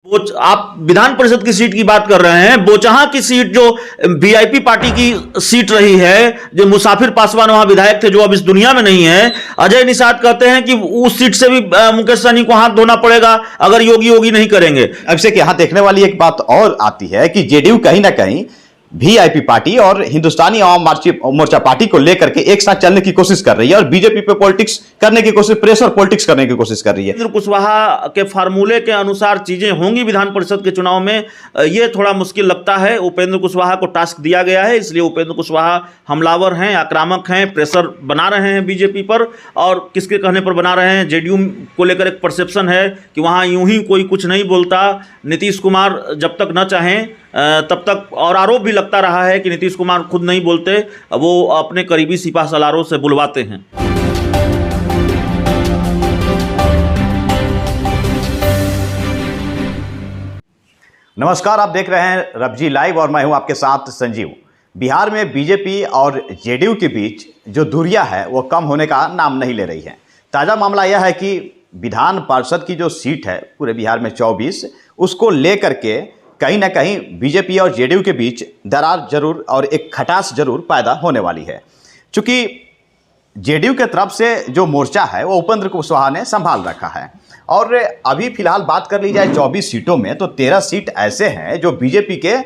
आप विधान परिषद की सीट की बात कर रहे हैं। बोचहां की सीट जो वीआईपी पार्टी की सीट रही है, जो मुसाफिर पासवान वहां विधायक थे जो अब इस दुनिया में नहीं है, अजय निषाद कहते हैं कि उस सीट से भी मुकेश सहनी को हाथ धोना पड़ेगा अगर योगी नहीं करेंगे। अभिषेक, यहां देखने वाली एक बात और आती है कि जेडीयू कहीं ना कहीं वीआईपी पार्टी और हिंदुस्तानी आवाम मोर्चा पार्टी को लेकर के एक साथ चलने की कोशिश कर रही है और बीजेपी पे पॉलिटिक्स करने की कोशिश, प्रेशर पॉलिटिक्स करने की कोशिश कर रही है। उपेंद्र कुशवाहा के फार्मूले के अनुसार चीजें होंगी विधान परिषद के चुनाव में, ये थोड़ा मुश्किल लगता है। उपेंद्र कुशवाहा को टास्क दिया गया है, इसलिए उपेंद्र कुशवाहा हमलावर हैं, आक्रामक हैं, प्रेशर बना रहे हैं बीजेपी पर। और किसके कहने पर बना रहे हैं? जेडीयू को लेकर एक परसेप्शन है कि वहाँ यूं ही कोई कुछ नहीं बोलता, नीतीश कुमार जब तक न चाहें तब तक, और आरोप भी लगता रहा है कि नीतीश कुमार खुद नहीं बोलते, वो अपने करीबी सिपह सलारों से बुलवाते हैं। नमस्कार, आप देख रहे हैं रबजी लाइव और मैं हूं आपके साथ संजीव। बिहार में बीजेपी और जेडीयू के बीच जो दूरियां है वो कम होने का नाम नहीं ले रही है। ताज़ा मामला यह है कि विधान पार्षद की जो सीट है पूरे बिहार में 24, उसको लेकर के कहीं ना कहीं बीजेपी और जेडीयू के बीच दरार जरूर और एक खटास जरूर पैदा होने वाली है। चूँकि जेडीयू के तरफ से जो मोर्चा है वो उपेंद्र कुशवाहा ने संभाल रखा है और अभी फिलहाल बात कर ली जाए 24 सीटों में तो 13 सीट ऐसे हैं जो बीजेपी के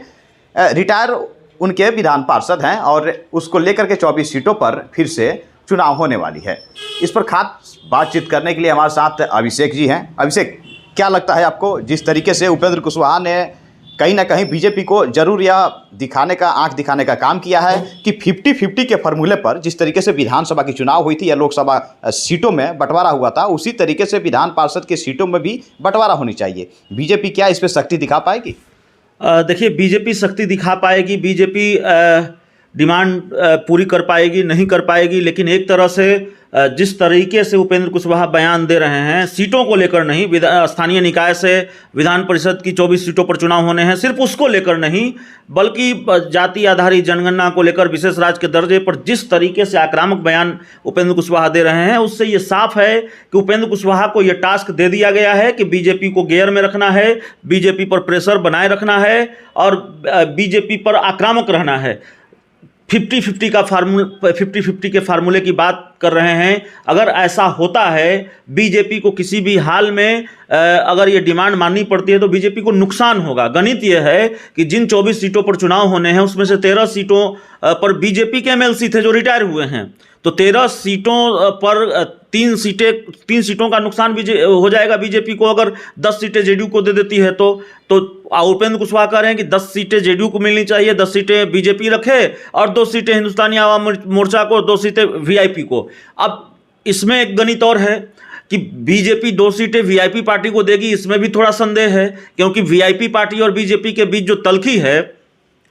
रिटायर उनके विधान पार्षद हैं और उसको लेकर के 24 सीटों पर फिर से चुनाव होने वाली है। इस पर खास बातचीत करने के लिए हमारे साथ अभिषेक जी हैं। अभिषेक, क्या लगता है आपको, जिस तरीके से उपेंद्र कुशवाहा ने कहीं ना कहीं बीजेपी को जरूर यह दिखाने का, आंख दिखाने का काम किया है कि 50-50 के फॉर्मूले पर जिस तरीके से विधानसभा की चुनाव हुई थी या लोकसभा सीटों में बंटवारा हुआ था, उसी तरीके से विधान पार्षद की सीटों में भी बंटवारा होनी चाहिए। बीजेपी क्या इस पर शक्ति दिखा पाएगी? देखिए, बीजेपी शक्ति दिखा पाएगी, बीजेपी डिमांड पूरी कर पाएगी, नहीं कर पाएगी, लेकिन एक तरह से जिस तरीके से उपेंद्र कुशवाहा बयान दे रहे हैं, सीटों को लेकर नहीं, स्थानीय निकाय से विधान परिषद की 24 सीटों पर चुनाव होने हैं, सिर्फ उसको लेकर नहीं बल्कि जाति आधारित जनगणना को लेकर विशेष राज्य के दर्जे पर जिस तरीके से आक्रामक बयान उपेंद्र कुशवाहा दे रहे हैं, उससे ये साफ है कि उपेंद्र कुशवाहा को ये टास्क दे दिया गया है कि बीजेपी को गियर में रखना है, बीजेपी पर प्रेशर बनाए रखना है और बीजेपी पर आक्रामक रहना है। 50-50 के फार्मूले की बात कर रहे हैं। अगर ऐसा होता है, बीजेपी को किसी भी हाल में अगर ये डिमांड माननी पड़ती है तो बीजेपी को नुकसान होगा। गणित ये है कि जिन 24 सीटों पर चुनाव होने हैं उसमें से 13 सीटों पर बीजेपी के एमएलसी थे जो रिटायर हुए हैं, तो 13 सीटों पर 3 सीटों का नुकसान हो जाएगा बीजेपी को अगर 10 सीटें जेडीयू को दे देती है तो उपेंद्र कुशवाहा कह रहे हैं कि 10 सीटें जेडीयू को मिलनी चाहिए, 10 सीटें बीजेपी रखे और 2 सीटें हिंदुस्तानी आवाम मोर्चा को, 2 सीटें वीआईपी को। अब इसमें एक गणित और है कि बीजेपी 2 सीटें वीआईपी पार्टी को देगी, इसमें भी थोड़ा संदेह है, क्योंकि वीआईपी पार्टी और बीजेपी के बीच जो तल्खी है,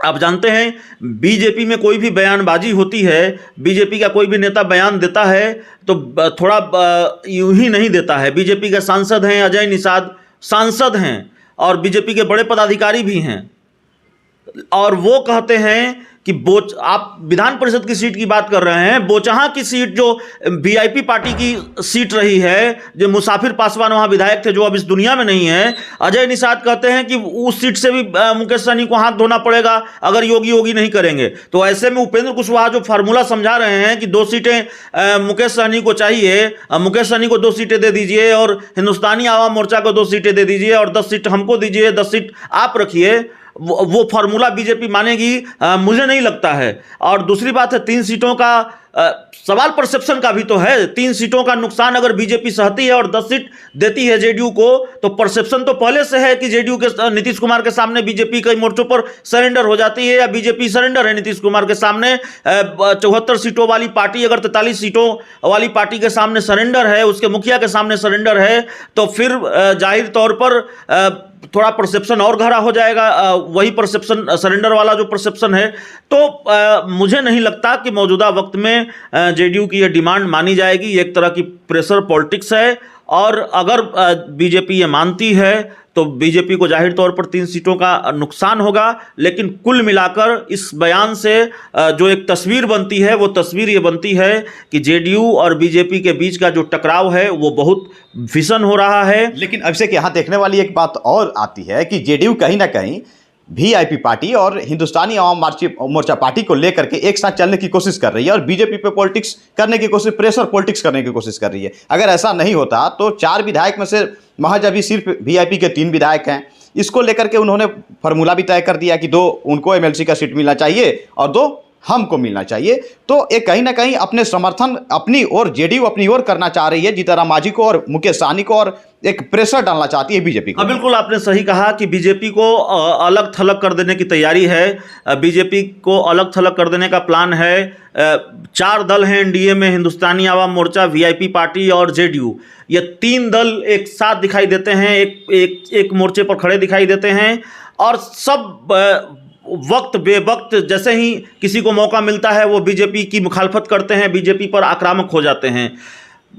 आप जानते हैं बीजेपी में कोई भी बयानबाजी होती है, बीजेपी का कोई भी नेता बयान देता है तो थोड़ा यूं ही नहीं देता है। बीजेपी के सांसद हैं, अजय निषाद सांसद हैं और बीजेपी के बड़े पदाधिकारी भी हैं और वो कहते हैं कि आप विधान परिषद की सीट की बात कर रहे हैं। बोचहां की सीट जो वीआईपी पार्टी की सीट रही है, जो मुसाफिर पासवान वहां विधायक थे जो अब इस दुनिया में नहीं है, अजय निषाद कहते हैं कि उस सीट से भी मुकेश सहनी को हाथ धोना पड़ेगा अगर योगी नहीं करेंगे। तो ऐसे में उपेंद्र कुशवाहा जो फार्मूला समझा रहे हैं कि 2 सीटें मुकेश सहनी को चाहिए, मुकेश सहनी को 2 सीटें दे दीजिए और हिंदुस्तानी आवाम मोर्चा को 2 सीटें दे दीजिए और 10 सीट हमको दीजिए, 10 सीट आप रखिए, वो फार्मूला बीजेपी मानेगी मुझे नहीं लगता है। और दूसरी बात है, 3 सीटों का सवाल परसेप्शन का भी तो है। 3 सीटों का नुकसान अगर बीजेपी सहती है और 10 सीट देती है जेडीयू को, तो परसेप्शन तो पहले से है कि जेडीयू के नीतीश कुमार के सामने बीजेपी कई मोर्चों पर सरेंडर हो जाती है या बीजेपी सरेंडर है नीतीश कुमार के सामने। 74 सीटों वाली पार्टी अगर 43 सीटों वाली पार्टी के सामने सरेंडर है, उसके मुखिया के सामने सरेंडर है, तो फिर जाहिर तौर पर थोड़ा परसेप्शन और गहरा हो जाएगा, वही परसेप्शन सरेंडर वाला जो परसेप्शन है। तो मुझे नहीं लगता कि मौजूदा वक्त में जेडीयू की यह डिमांड मानी जाएगी। एक तरह की प्रेशर पॉलिटिक्स है और अगर बीजेपी ये मानती है तो बीजेपी को जाहिर तौर पर 3 सीटों का नुकसान होगा। लेकिन कुल मिलाकर इस बयान से जो एक तस्वीर बनती है वो तस्वीर ये बनती है कि जेडीयू और बीजेपी के बीच का जो टकराव है वो बहुत भीषण हो रहा है। लेकिन अभिषेक, यहाँ देखने वाली एक बात और आती है कि जेडीयू कहीं ना कहीं वीआईपी पार्टी और हिंदुस्तानी आवाम मोर्चा पार्टी को लेकर के एक साथ चलने की कोशिश कर रही है और बीजेपी पे पॉलिटिक्स करने की कोशिश, प्रेशर पॉलिटिक्स करने की कोशिश कर रही है। अगर ऐसा नहीं होता तो 4 विधायक में से महज अभी सिर्फ वीआईपी के 3 विधायक हैं। इसको लेकर के उन्होंने फार्मूला भी तय कर दिया कि 2 उनको एमएलसी का सीट मिलना चाहिए और 2 हमको मिलना चाहिए। तो ये कहीं ना कहीं अपने समर्थन अपनी ओर, जेडीयू अपनी ओर करना चाह रही है, जीतन राम मांझी को और मुकेश सहनी को, और एक प्रेशर डालना चाहती है बीजेपी को। बिल्कुल आपने सही कहा कि बीजेपी को अलग थलग कर देने की तैयारी है। बीजेपी को अलग थलग कर देने का प्लान है। 4 दल हैं एनडीए में, हिंदुस्तानी आवाम मोर्चा, वीआईपी पार्टी और जेडीयू। ये 3 दल एक साथ दिखाई देते हैं, एक मोर्चे पर खड़े दिखाई देते हैं और सब वक्त बेवक्त जैसे ही किसी को मौका मिलता है वो बीजेपी की मुखालफत करते हैं, बीजेपी पर आक्रामक हो जाते हैं।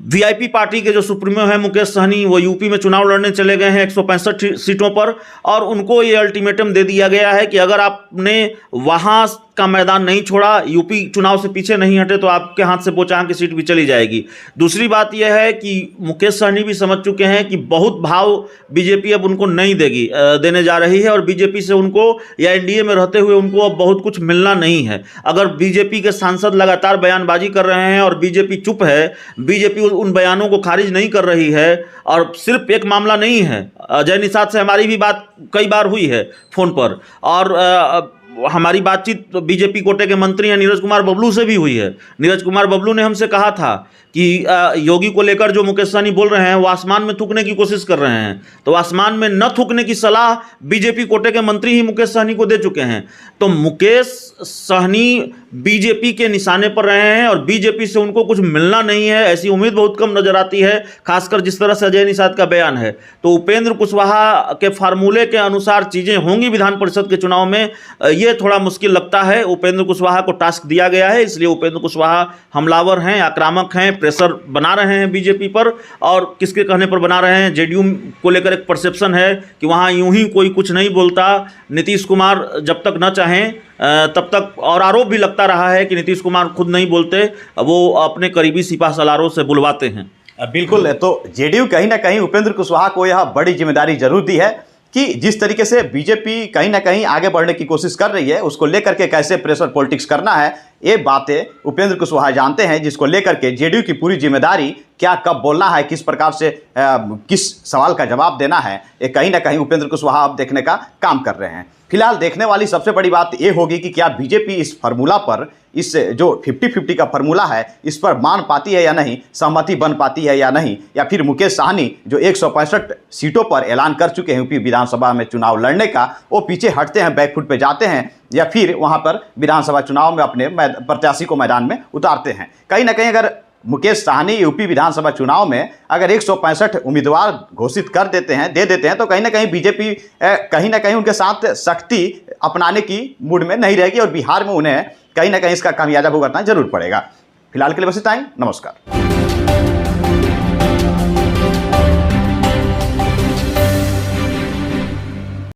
वीआईपी पार्टी के जो सुप्रीमो हैं मुकेश सहनी, वो यूपी में चुनाव लड़ने चले गए हैं 165 सीटों पर और उनको ये अल्टीमेटम दे दिया गया है कि अगर आपने वहाँ का मैदान नहीं छोड़ा, यूपी चुनाव से पीछे नहीं हटे, तो आपके हाथ से बोचाहां की सीट भी चली जाएगी। दूसरी बात यह है कि मुकेश सहनी भी समझ चुके हैं कि बहुत भाव बीजेपी अब उनको नहीं देने जा रही है और बीजेपी से उनको या एनडीए में रहते हुए उनको अब बहुत कुछ मिलना नहीं है। अगर बीजेपी के सांसद लगातार बयानबाजी कर रहे हैं और बीजेपी चुप है, बीजेपी उन बयानों को खारिज नहीं कर रही है, और सिर्फ एक मामला नहीं है, अजय निषाद से हमारी भी बात कई बार हुई है फ़ोन पर, और हमारी बातचीत बीजेपी कोटे के मंत्री हैं नीरज कुमार बबलू से भी हुई है। नीरज कुमार बबलू ने हमसे कहा था कि योगी को लेकर जो मुकेश सहनी बोल रहे हैं वो आसमान में थूकने की कोशिश कर रहे हैं, तो आसमान में न थूकने की सलाह बीजेपी कोटे के मंत्री ही मुकेश सहनी को दे चुके हैं। तो मुकेश सहनी बीजेपी के निशाने पर रहे हैं और बीजेपी से उनको कुछ मिलना नहीं है, ऐसी उम्मीद बहुत कम नजर आती है, खासकर जिस तरह से अजय निषाद का बयान है। तो उपेंद्र कुशवाहा के फार्मूले के अनुसार चीज़ें होंगी विधान परिषद के चुनाव में, ये थोड़ा मुश्किल लगता है। उपेंद्र कुशवाहा को टास्क दिया गया है, इसलिए उपेंद्र कुशवाहा हमलावर हैं, आक्रामक हैं, प्रेशर बना रहे हैं बीजेपी पर। और किसके कहने पर बना रहे हैं? जेडीयू को लेकर एक परसेप्शन है कि वहाँ यूं ही कोई कुछ नहीं बोलता, नीतीश कुमार जब तक न चाहें तब तक, और आरोप भी लगता रहा है कि नीतीश कुमार खुद नहीं बोलते, वो अपने करीबी सिपह सलारों से बुलवाते हैं। बिल्कुल, तो जेडीयू कहीं ना कहीं उपेंद्र कुशवाहा को यह बड़ी जिम्मेदारी जरूर दी है कि जिस तरीके से बीजेपी कहीं ना कहीं आगे बढ़ने की कोशिश कर रही है, उसको लेकर के कैसे प्रेशर पॉलिटिक्स करना है, ये बातें उपेंद्र कुशवाहा जानते हैं, जिसको लेकर के जेडीयू की पूरी जिम्मेदारी, क्या कब बोलना है, किस प्रकार से किस सवाल का जवाब देना है, ये कहीं ना कहीं उपेंद्र कुशवाहा अब देखने का काम कर रहे हैं। फिलहाल देखने वाली सबसे बड़ी बात ये होगी कि क्या बीजेपी इस फार्मूला पर, इस जो 50-50 का फार्मूला है, इस पर मान पाती है या नहीं, सहमति बन पाती है या नहीं, या फिर मुकेश सहनी जो 165 सीटों पर ऐलान कर चुके हैं यूपी विधानसभा में चुनाव लड़ने का, वो पीछे हटते हैं, बैकफुट पे जाते हैं, या फिर वहां पर विधानसभा चुनाव में अपने प्रत्याशी को मैदान में उतारते हैं। कहीं ना कहीं अगर मुकेश सहनी यूपी विधानसभा चुनाव में अगर 165 उम्मीदवार घोषित कर देते हैं, दे देते हैं, तो कहीं ना कहीं बीजेपी कहीं ना कहीं उनके साथ शक्ति अपनाने की मूड में नहीं रहेगी और बिहार में उन्हें कहीं ना कहीं इसका खामियाजा भुगतना जरूर पड़ेगा। फिलहाल के लिए बस इतना ही। नमस्कार।